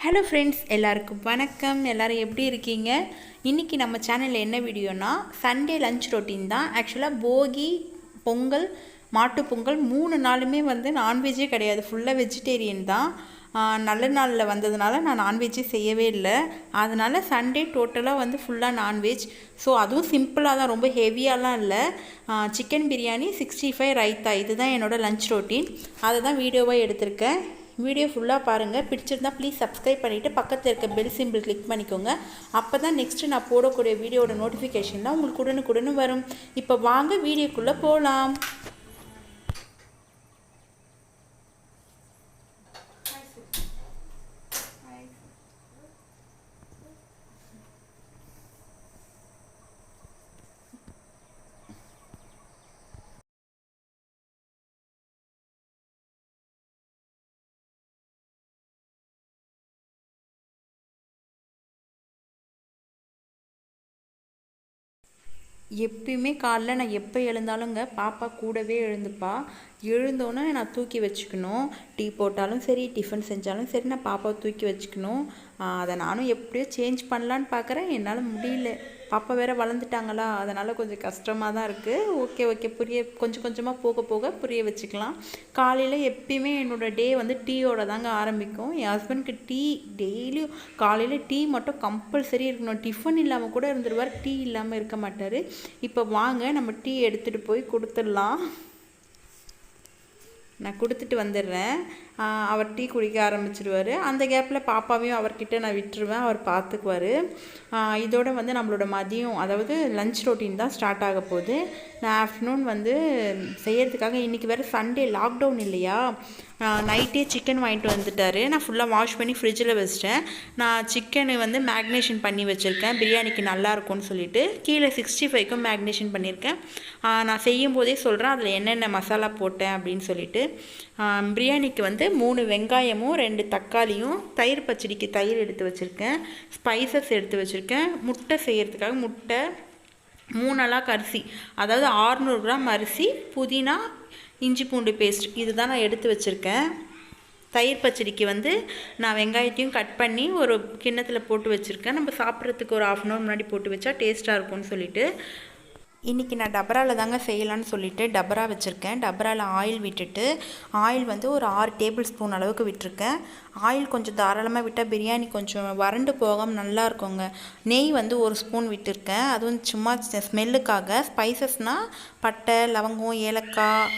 Hello friends, எல்லாருக்கும் வணக்கம். எல்லோரும் எப்படி இருக்கீங்க? இன்றைக்கி நம்ம சேனலில் என்ன வீடியோனா, சண்டே லஞ்ச் ரொட்டீன் தான். ஆக்சுவலாக போகி, பொங்கல், மாட்டுப்பொங்கல் 3 நாளுமே நான்வெஜ்ஜே கிடையாது, ஃபுல்லாக வெஜிடேரியன் தான். நல்ல நாளில் வந்ததுனால நான் நான்வெஜ்ஜே செய்யவே இல்லை. அதனால் சண்டே டோட்டலாக ஃபுல்லாக நான்வெஜ். ஸோ அதுவும் சிம்பிளாக தான், ரொம்ப ஹெவியாலாம் இல்லை. சிக்கன் பிரியாணி, 65 ரைத்தா, இதுதான் என்னோடய லஞ்ச் ரொட்டீன். அதை தான் வீடியோவாக எடுத்திருக்கேன். வீடியோ ஃபுல்லாக பாருங்கள். பிடிச்சிருந்தால் ப்ளீஸ் சப்ஸ்கிரைப் பண்ணிவிட்டு பக்கத்தில் இருக்க பெல் சிம்பிள் கிளிக் பண்ணிக்கோங்க. அப்போ தான் நெக்ஸ்ட்டு நான் போடக்கூடிய வீடியோட நோட்டிஃபிகேஷன்லாம் உங்களுக்கு உடனுக்குடனே வரும். இப்போ வாங்க வீடியோக்குள்ளே போகலாம். எப்பயுமே காலைல நான் எப்போ எழுந்தாலுங்க பாப்பா கூடவே எழுந்துப்பா. எழுந்தோன்னே நான் தூக்கி வச்சுக்கணும். டீ போட்டாலும் சரி, டிஃபன் செஞ்சாலும் சரி, நான் பாப்பாவை தூக்கி வச்சுக்கணும். அதை நானும் எப்படியோ சேஞ்ச் பண்ணலான்னு பார்க்குறேன், என்னால் முடியல. பாப்பா வேறு வளர்ந்துட்டாங்களா, அதனால் கொஞ்சம் கஷ்டமாக தான் இருக்குது. ஓகே கொஞ்சம் கொஞ்சமாக போக போக புரிய வச்சுக்கலாம். காலையில் எப்பயுமே என்னோடய டே டீயோட தாங்க ஆரம்பிக்கும். என் ஹஸ்பண்ட்க்கு டீ டெய்லியும் காலையில் டீ மட்டும் கம்பல்சரி இருக்கணும். டிஃபன் இல்லாமல் கூட இருந்துருவார், டீ இல்லாமல் இருக்க மாட்டார். இப்போ வாங்க நம்ம டீ எடுத்துகிட்டு போய் கொடுத்துடலாம். நான் கொடுத்துட்டு வந்துடுறேன். அவர் டீ குடிக்க ஆரம்பிச்சிடுவார். அந்த கேப்பில் பாப்பாவையும் அவர்கிட்ட நான் விட்டுருவேன், அவர் பார்த்துக்குவார். இதோட நம்மளோட மதியம், அதாவது லஞ்ச் ரொட்டீன் தான் ஸ்டார்ட் ஆக போகுது. நான் ஆஃப்டர்நூன் செய்யறதுக்காக, இன்றைக்கி வேறு சண்டே லாக்டவுன் இல்லையா, நைட்டே சிக்கன் வாங்கிட்டு வந்துட்டார். நான் ஃபுல்லாக வாஷ் பண்ணி ஃப்ரிட்ஜில் வச்சிட்டேன். நான் சிக்கனை மேக்னேஷன் பண்ணி வச்சுருக்கேன், பிரியாணிக்கு நல்லாயிருக்கும்னு சொல்லிட்டு. கீழே 65க்கும் மேக்னேஷன் பண்ணியிருக்கேன். நான் செய்யும் போதே சொல்கிறேன் அதில் என்னென்ன மசாலா போட்டேன் அப்படின்னு சொல்லிட்டு. பிரியாணிக்கு 3 வெங்காயமும் 2 தக்காளியும், தயிர் பச்சடிக்கு தயிர் எடுத்து வச்சுருக்கேன், ஸ்பைசஸ் எடுத்து வச்சுருக்கேன், முட்டை செய்கிறதுக்காக முட்டை, 3 அலாக் அரிசி, அதாவது 600 கிராம் அரிசி, புதினா, இஞ்சி பூண்டு பேஸ்ட், இது தான் நான் எடுத்து வச்சுருக்கேன். தயிர் பச்சடிக்கு நான் வெங்காயத்தையும் கட் பண்ணி ஒரு கிண்ணத்தில் போட்டு வச்சுருக்கேன். நம்ம சாப்பிட்றதுக்கு ஒரு 1/2 hour முன்னாடி போட்டு வச்சா டேஸ்ட்டாக இருக்கும்னு சொல்லிட்டு. இன்றைக்கி நான் டபராவில் தாங்க செய்யலான்னு சொல்லிவிட்டு டபரா வச்சுருக்கேன். டபராவில் ஆயில் விட்டுட்டு, ஆயில் ஒரு 6 டேபிள் ஸ்பூன் அளவுக்கு விட்டுருக்கேன். ஆயில் கொஞ்சம் தாராளமாக விட்டால் பிரியாணி கொஞ்சம் வறண்டு போகாமல் நல்லா இருக்குங்க. நெய் 1 ஸ்பூன் விட்டுருக்கேன், அதுவும் சும்மா ஸ்மெல்லுக்காக. ஸ்பைசஸ்னால் பட்டை, லவங்கம், ஏலக்காய்,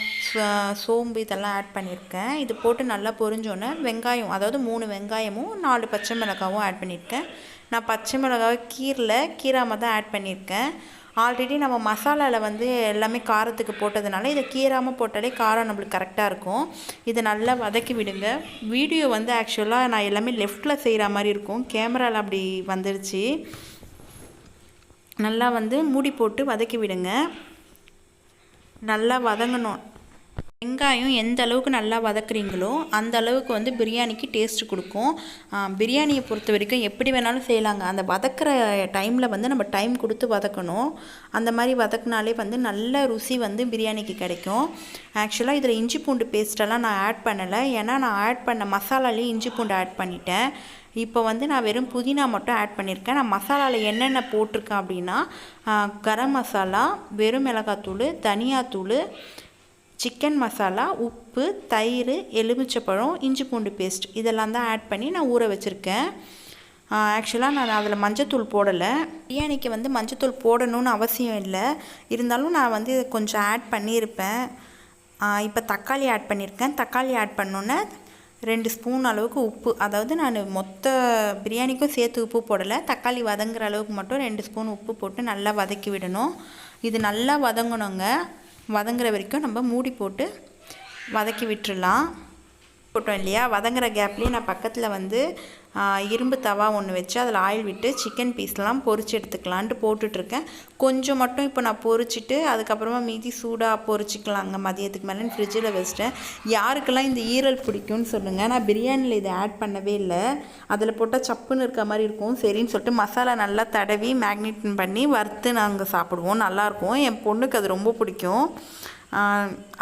சோம்பு இதெல்லாம் ஆட் பண்ணியிருக்கேன். இது போட்டு நல்லா பொரிஞ்சோன்னே வெங்காயம், அதாவது 3 வெங்காயமும் 4 பச்சை மிளகாவும் ஆட் பண்ணியிருக்கேன். நான் பச்சை மிளகாவை கீராமல் தான் ஆட் பண்ணியிருக்கேன். ஆல்ரெடி நம்ம மசாலாவில் எல்லாமே காரத்துக்கு போட்டதுனால இதை கீராமல் போட்டாலே காரம் நம்மளுக்கு கரெக்டாக இருக்கும். இதை நல்லா வதக்கி விடுங்க. வீடியோ ஆக்சுவலாக நான் எல்லாமே லெஃப்டில் செய்கிற மாதிரி இருக்கும், கேமராவில் அப்படி வந்துருச்சு. நல்லா மூடி போட்டு வதக்கி விடுங்க. நல்லா வதங்கணும். வெங்காயம் எந்த அளவுக்கு நல்லா வதக்குறீங்களோ அந்த அளவுக்கு பிரியாணிக்கு டேஸ்ட் கொடுக்கும். பிரியாணியை பொறுத்த வரைக்கும் எப்படி வேணாலும் செய்யலாங்க. அந்த வதக்குற டைமில் நம்ம டைம் கொடுத்து வதக்கணும். அந்த மாதிரி வதக்குனாலே நல்ல ருசி பிரியாணிக்கு கிடைக்கும். ஆக்சுவலாக இதில் இஞ்சி பூண்டு பேஸ்ட்டெல்லாம் நான் ஆட் பண்ணலை, ஏன்னா நான் ஆட் பண்ண மசாலாலேயும் இஞ்சி பூண்டு ஆட் பண்ணிட்டேன். இப்போ நான் வெறும் புதினா மட்டும் ஆட் பண்ணியிருக்கேன். நான் மசாலாவில் என்னென்ன போட்டிருக்கேன் அப்படின்னா, கரம் மசாலா, வெறும் மிளகாத்தூள், தனியாத்தூள், சிக்கன் மசாலா, உப்பு, தயிர், எலுமிச்சப்பழம், இஞ்சி பூண்டு பேஸ்ட், இதெல்லாம் தான் ஆட் பண்ணி நான் ஊற வச்சுருக்கேன். ஆக்சுவலாக நான் அதில் மஞ்சத்தூள் போடலை. பிரியாணிக்கு மஞ்சத்தூள் போடணும்னு அவசியம் இல்லை, இருந்தாலும் நான் கொஞ்சம் ஆட் பண்ணியிருப்பேன். இப்போ தக்காளி ஆட் பண்ணியிருக்கேன். தக்காளி ஆட் பண்ணோன்னே 2 ஸ்பூன் அளவுக்கு உப்பு, அதாவது நான் மொத்த பிரியாணிக்கும் சேர்த்து உப்பு போடலை, தக்காளி வதங்குற அளவுக்கு மட்டும் 2 ஸ்பூன் உப்பு போட்டு நல்லா வதக்கி விடணும். இது நல்லா வதங்கணுங்க. வதங்குற வரைக்கும் நம்ம மூடி போட்டு வதக்கி விட்டுடலாம். போட்டோம் இல்லையா, வதங்குற கேப்லேயே நான் பக்கத்தில் இரும்பு தவா ஒன்று வச்சு அதில் ஆயில் விட்டு சிக்கன் பீஸ்லாம் பொரிச்சு எடுத்துக்கலான்ட்டு போட்டுட்ருக்கேன். கொஞ்சம் மட்டும் இப்போ நான் பொரிச்சிட்டு அதுக்கப்புறமா மீதி சூடாக பொரிச்சிக்கலாங்க மதியத்துக்கு மேலேன்னு ஃப்ரிட்ஜில் வச்சிட்டேன். யாருக்கெல்லாம் இந்த ஈரல் பிடிக்கும்னு சொல்லுங்கள். நான் பிரியாணியில் இதை ஆட் பண்ணவே இல்லை, அதில் போட்டால் சப்புன்னு இருக்க மாதிரி இருக்கும். சரின்னு சொல்லிட்டு மசாலா நல்லா தடவி மேக்னேட் பண்ணி வறுத்து நாங்கள் சாப்பிடுவோம், நல்லாயிருக்கும். என் பொண்ணுக்கு அது ரொம்ப பிடிக்கும்.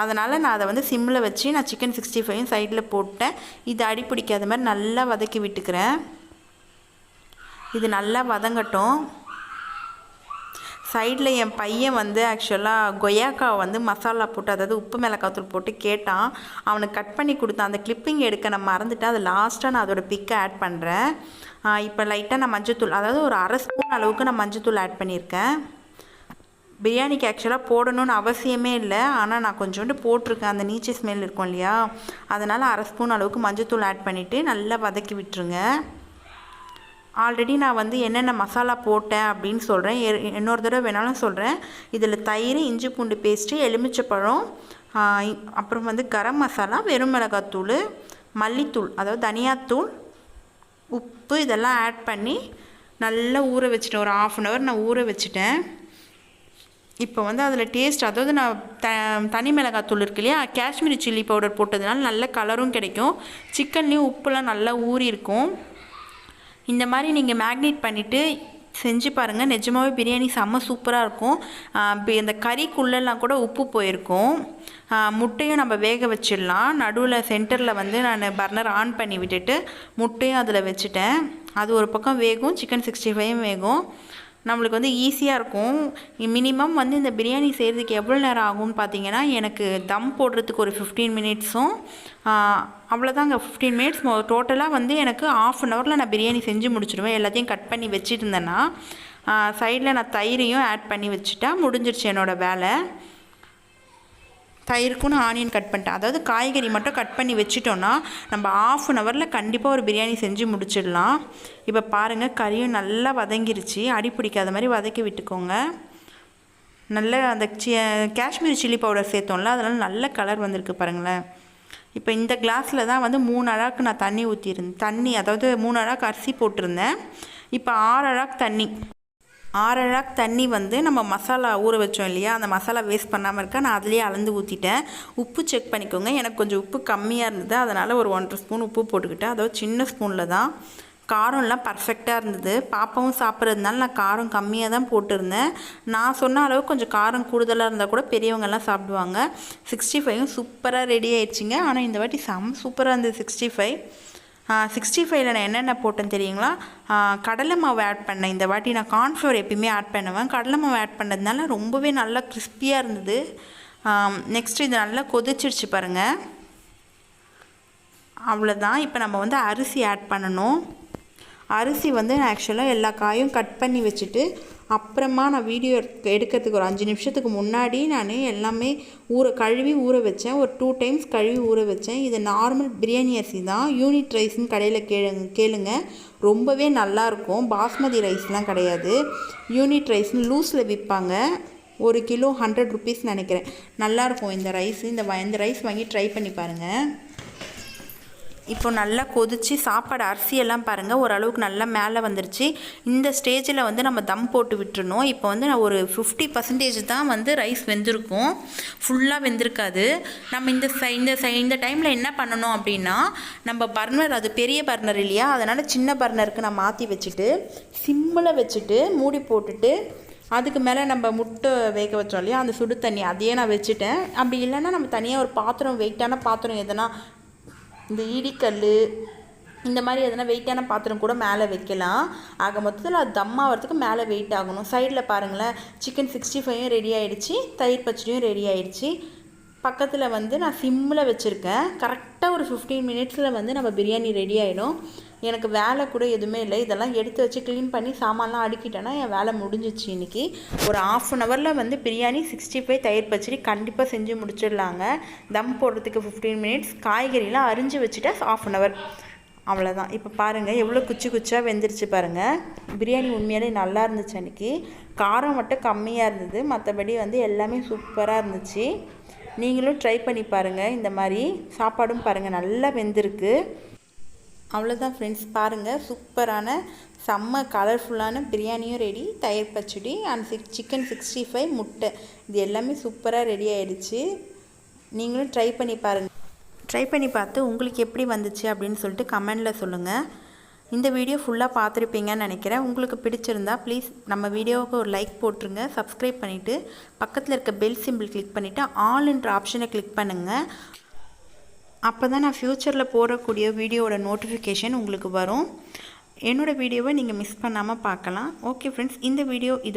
அதனால் நான் அதை சிம்மில் வச்சு நான் சிக்கன் 65 சைடில் போட்டேன். இது அடி பிடிக்காத மாதிரி நல்லா வதக்கி விட்டுக்கிறேன். இது நல்லா வதங்கட்டும். சைடில் என் பையன் வந்து ஆக்சுவலாக கொய்யாக்காவை வந்து மசாலா போட்டு, அதாவது உப்பு மிளகாத்தூள் போட்டு கேட்டான். அவனுக்கு கட் பண்ணி கொடுத்தான். அந்த கிளிப்பிங் எடுக்க நான் மறந்துட்டேன். அது லாஸ்ட்டாக நான் அதோட பிக்கை ஆட் பண்ணுறேன். இப்போ லைட்டாக நான் மஞ்சத்தூள், அதாவது ஒரு அரை ஸ்பூன் அளவுக்கு நான் மஞ்சத்தூள் ஆட் பண்ணியிருக்கேன். பிரியாணிக்கு ஆக்சுவலாக போடணும்னு அவசியமே இல்லை, ஆனால் நான் கொஞ்சோண்டு போட்டிருக்கேன். அந்த நீச்ச ஸ்மெல் இருக்கும் இல்லையா, அதனால் அரை ஸ்பூன் அளவுக்கு மஞ்சத்தூள் ஆட் பண்ணிவிட்டு நல்லா வதக்கி விட்டுருங்க. ஆல்ரெடி நான் வந்து என்னென்ன மசாலா போட்டேன் அப்படின்னு சொல்கிறேன். இன்னொரு தடவை வேணாலும் சொல்கிறேன். இதில் தயிர், இஞ்சி பூண்டு பேஸ்ட்டு, எலுமிச்சப்பழம், அப்புறம் வந்து கரம் மசாலா, வெறும் மிளகாத்தூள், மல்லித்தூள் அதாவது தனியாத்தூள், உப்பு இதெல்லாம் ஆட் பண்ணி நல்லா ஊற வச்சுட்டேன். ஒரு 1/2 அன் ஹவர் நான் ஊற வச்சுட்டேன். இப்போ வந்து அதில் டேஸ்ட், அதாவது நான் தனி மிளகாத்தூள் இருக்கு இல்லையா, காஷ்மீரி சில்லி பவுடர் போட்டதுனால நல்ல கலரும் கிடைக்கும். சிக்கன்லேயும் உப்புலாம் நல்லா ஊறி இருக்கும். இந்த மாதிரி நீங்கள் மேக்னேட் பண்ணிவிட்டு செஞ்சு பாருங்கள். நிஜமாகவே பிரியாணி செம்ம சூப்பராக இருக்கும். இந்த கறிக்குள்ளெல்லாம் கூட உப்பு போயிருக்கும். முட்டையும் நம்ம வேக வச்சிடலாம். நடுவில் சென்டரில் வந்து நான் பர்னர் ஆன் பண்ணி விட்டுட்டு முட்டையும் அதில் வச்சுட்டேன். அது ஒரு பக்கம் வேகும், சிக்கன் 65 வேகும். நம்மளுக்கு வந்து ஈஸியாக இருக்கும். மினிமம் வந்து இந்த பிரியாணி செய்கிறதுக்கு எவ்வளோ நேரம் ஆகும்னு பார்த்தீங்கன்னா, எனக்கு தம் போடுறதுக்கு ஒரு 15 மினிட்ஸும் அவ்வளோதாங்க. 15 மினிட்ஸ் டோட்டலாக வந்து எனக்கு 1/2 அன் ஹவரில் நான் பிரியாணி செஞ்சு முடிச்சிடுவேன். எல்லாத்தையும் கட் பண்ணி வச்சுட்டு இருந்தேன்னா, சைடில் நான் தயிரையும் ஆட் பண்ணி வச்சுட்டா முடிஞ்சிருச்சு என்னோடய வேலை. தயிருக்கும் நான் ஆனியன் கட் பண்ணிட்டேன். அதாவது காய்கறி மட்டும் கட் பண்ணி வச்சிட்டோன்னா நம்ம 1/2 அன் ஹவரில் கண்டிப்பாக ஒரு பிரியாணி செஞ்சு முடிச்சிடலாம். இப்போ பாருங்கள், கறியும் நல்லா வதங்கிருச்சு. அடி பிடிக்காத மாதிரி வதக்கி விட்டுக்கோங்க. நல்ல அந்த காஷ்மீரி சில்லி பவுடர் சேர்த்தோம்ல, அதனால் நல்ல கலர் வந்திருக்கு பாருங்களேன். இப்போ இந்த கிளாஸில் தான் வந்து 3 அழாக்கு நான் தண்ணி ஊற்றிருந்தேன். அதாவது 3 அழாக்கு அரிசி போட்டிருந்தேன். இப்போ 6 அழாக்கு தண்ணி. 6 அழாக்கு தண்ணி வந்து நம்ம மசாலா ஊற வச்சோம் இல்லையா, அந்த மசாலா வேஸ்ட் பண்ணாமல் இருக்க நான் அதிலே அளந்து ஊற்றிட்டேன். உப்பு செக் பண்ணிக்கோங்க. எனக்கு கொஞ்சம் உப்பு கம்மியாக இருந்தது, அதனால் ஒரு 1.5 ஸ்பூன் உப்பு போட்டுக்கிட்டேன். அதாவது சின்ன ஸ்பூனில் தான். காரம்லாம் பர்ஃபெக்டாக இருந்தது. பாப்பாவும் சாப்பிட்றதுனால நான் காரம் கம்மியாக தான் போட்டிருந்தேன். நான் சொன்ன அளவுக்கு கொஞ்சம் காரம் கூடுதலாக இருந்தால் கூட பெரியவங்கெல்லாம் சாப்பிடுவாங்க. 65ம் சூப்பராக ரெடி ஆயிடுச்சிங்க. ஆனால் இந்த வாட்டி சூப்பராக இருந்தது 65. 65ல் நான் என்னென்ன போட்டேன்னு தெரியுங்களா? கடலை மாவு ஆட் பண்ணேன். இந்த வாட்டி நான் கார்ன்ஃப்ளவர் எப்பயுமே ஆட் பண்ணுவேன். கடலை மாவு ஆட் பண்ணதுனால ரொம்பவே நல்லா கிறிஸ்பியாக இருந்தது. நெக்ஸ்ட்டு இது நல்லா கொதிச்சிருச்சு பாருங்கள். அவ்வளோதான். இப்போ நம்ம வந்து அரிசி ஆட் பண்ணணும். அரிசி வந்து நான் ஆக்சுவலாக எல்லா காயும் கட் பண்ணி வச்சுட்டு அப்புறமா நான் வீடியோ எடுக்கிறதுக்கு ஒரு 5 நிமிஷத்துக்கு முன்னாடி நான் எல்லாமே கழுவி ஊற வச்சேன். ஒரு 2 டைம்ஸ் கழுவி ஊற வச்சேன். இது நார்மல் பிரியாணி அரிசி தான். யூனிட் ரைஸ்ன்னு கடையில் கேளுங்க, ரொம்பவே நல்லாயிருக்கும். பாஸ்மதி ரைஸ்லாம் கிடையாது, யூனிட் ரைஸ்ன்னு லூஸில் விற்பாங்க. 1 கிலோ 100 ருபீஸ் நினைக்கிறேன். நல்லாயிருக்கும் இந்த ரைஸ். இந்த ரைஸ் வாங்கி ட்ரை பண்ணி பாருங்கள். இப்போ நல்லா கொதித்து சாப்பாடு அரிசியெல்லாம் பாருங்கள் ஓரளவுக்கு நல்லா மேலே வந்துருச்சு. இந்த ஸ்டேஜில் வந்து நம்ம தம் போட்டு விட்டுறணும். இப்போ வந்து நான் ஒரு 50% தான் வந்து ரைஸ் வெந்திருக்கும், ஃபுல்லாக வெந்திருக்காது. நம்ம இந்த டைமில் என்ன பண்ணணும் அப்படின்னா, நம்ம பர்னர், அது பெரிய பர்னர் இல்லையா, அதனால் சின்ன பர்னருக்கு நான் மாற்றி வச்சுட்டு சிம்மில் வச்சுட்டு மூடி போட்டுட்டு அதுக்கு மேலே நம்ம முட்டை வேக வச்சோம் இல்லையா, அந்த சுடு தண்ணி அதையே நான் வச்சுட்டேன். அப்படி இல்லைன்னா நம்ம தனியாக ஒரு பாத்திரம், வெயிட்டான பாத்திரம் எதனா, இந்த இடிக்கல் இந்த மாதிரி எதனா வெயிட்டான பாத்திரம் கூட மேலே வைக்கலாம். ஆக மொத்தத்தில் அது தம் ஆகிறதுக்கு மேலே வெயிட் ஆகணும். சைடில் பாருங்களேன், சிக்கன் 65ம் ரெடி ஆகிடுச்சு, தயிர் பச்சடியும் ரெடி ஆகிடுச்சு. பக்கத்தில் வந்து நான் சிம்மில் வச்சுருக்கேன். கரெக்டாக ஒரு 15 மினிட்ஸில் வந்து நம்ம பிரியாணி ரெடி ஆகிடும். எனக்கு வேலை கூட எதுவுமே இல்லை. இதெல்லாம் எடுத்து வச்சு க்ளீன் பண்ணி சாமான்லாம் அடுக்கிட்டேன்னா என் வேலை முடிஞ்சிச்சு. இன்றைக்கி ஒரு 1/2 அன் ஹவரில் வந்து பிரியாணி 65 தயிர் பச்சடி கண்டிப்பாக செஞ்சு முடிச்சிடலாங்க. தம் போடுறதுக்கு 15 மினிட்ஸ், காய்கறிலாம் அரிஞ்சு வச்சுட்டா 1/2 அன் ஹவர், அவ்வளோதான். இப்போ பாருங்கள் எவ்வளோ குச்சாக வெந்துருச்சு பாருங்கள். பிரியாணி உண்மையாலே நல்லா இருந்துச்சு. அன்றைக்கி காரம் மட்டும் கம்மியாக இருந்தது, மற்றபடி வந்து எல்லாமே சூப்பராக இருந்துச்சு. நீங்களும் ட்ரை பண்ணி பாருங்கள். இந்த மாதிரி சாப்பாடும் பாருங்கள் நல்லா வெந்திருக்கு. அவ்வளோதான் ஃப்ரெண்ட்ஸ், பாருங்கள் சூப்பரான செம்ம கலர்ஃபுல்லான பிரியாணியும் ரெடி, தயிர் பச்சடி அண்ட் சிக்கன் 65 முட்டை, இது எல்லாமே சூப்பராக ரெடி ஆகிடுச்சு. நீங்களும் ட்ரை பண்ணி பாருங்கள். ட்ரை பண்ணி பார்த்து உங்களுக்கு எப்படி வந்துச்சு அப்படின்னு சொல்லிட்டு கமெண்டில் சொல்லுங்கள். இந்த வீடியோ ஃபுல்லாக பார்த்துருப்பீங்கன்னு நினைக்கிறேன். உங்களுக்கு பிடிச்சிருந்தா ப்ளீஸ் நம்ம வீடியோவுக்கு ஒரு லைக் போட்டுருங்க, சப்ஸ்கிரைப் பண்ணிவிட்டு பக்கத்தில் இருக்க பெல் சிம்பிள் கிளிக் பண்ணிவிட்டு ஆல்ன்ற ஆப்ஷனை கிளிக் பண்ணுங்கள். அப்போ தான் நான் ஃப்யூச்சரில் போடக்கூடிய வீடியோவோட நோட்டிஃபிகேஷன் உங்களுக்கு வரும். என்னோடய வீடியோவை நீங்கள் மிஸ் பண்ணாமல் பார்க்கலாம். ஓகே ஃப்ரெண்ட்ஸ், இந்த வீடியோ இதோ